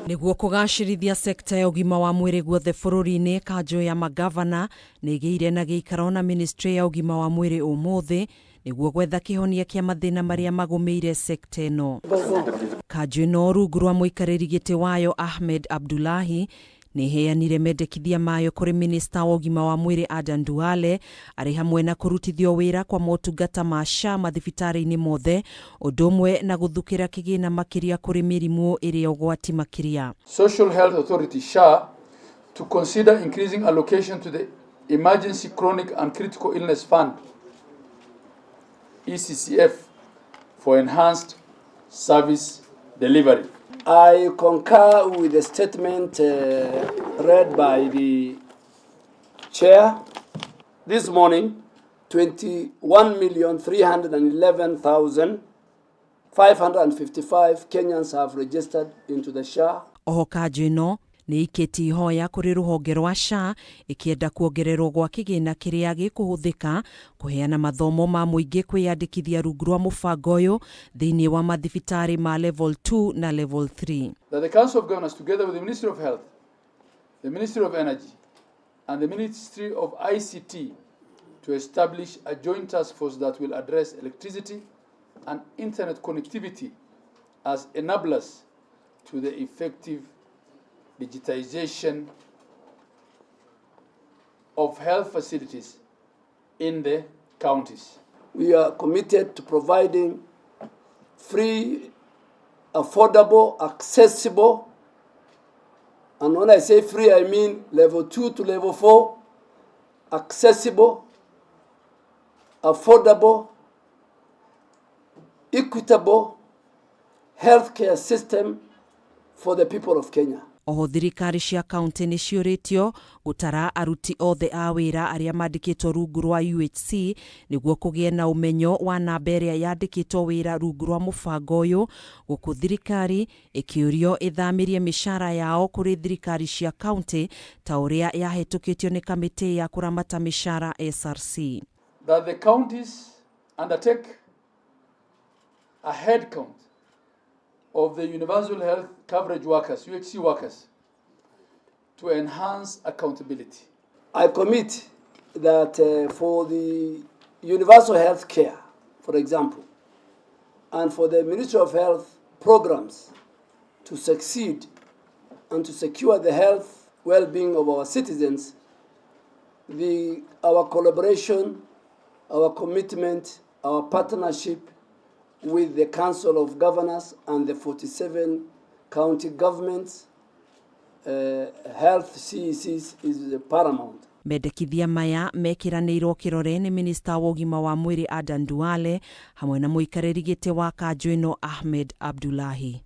Niguo kugacirithia sekta ya ugima wa mwiri guothe bururi-ini, kanjo ya magavana nigiire na giikaro na ministry ya ugima wa mwiri umuthi niguo gwetha kihonia kia mathina maria magumiire sekta ino. Kanjo ino rungu rwa muikariri giti wayo Ahmed Abdullahi niheanire mendekithia mayo kuri minista wa ugima wa mwiri Adan Duale ari hamwe na kurutithio wira kwa motungata ma SHA mathibitari-ini mothe udumwe na guthukira kigina makiria kuri mirimu iri ugwati makiria. Social Health Authority SHA to consider increasing allocation to the Emergency Chronic and Critical Illness Fund ECCF for enhanced service delivery. I concur with the statement read by the chair. This morning, 21,311,555 Kenyans have registered into the SHA. Oho kanjo ino ni iketi ihoya kuri ruhonge rwa SHA ikienda kuongererwo gwa kigina kiria gikuhuthika kuheana mathomo ma muingi kwiyandikithia rungu rwa mubango uyu thiini wa mathibitari ma level 2 na level 3. That the Council of Governors, together with the Ministry of Health, the Ministry of Energy and the Ministry of ICT, to establish a joint task force that will address electricity and internet connectivity as enablers to the effective digitization of health facilities in the counties. We are committed to providing free, affordable, accessible, and when I say free, I mean level 2 to level 4, accessible, affordable, equitable healthcare system for the people of Kenya. Oho thirikari cia kaunti ni ciuritio gutara aruti othe a wira aria mandikitwo rungu rwa UHC niguo kugie na umenyo wa namba iria yandikitwo wira rungu rwa mubango uyu, guku thirikari ikiurio ithamirie mishara yao kuri thirikari cia kaunti ta uria yahetukitio ni kamiti ya kuramata mishara SRC. That the counties undertake a head count of the universal health coverage workers, UHC workers, to enhance accountability. I commit that for the universal health care, for example, and for the Ministry of Health programs to succeed and to secure the health well-being of our citizens, our collaboration, our commitment, our partnership with the Council of Governors and the 47 county governments, health CECs is paramount. Mendekithia maya mekiraniirwo kirore ni minista wa ugima wa mwiri Adan Duale hamwe na muikariri giti wa kanjo ino Ahmed Abdullahi.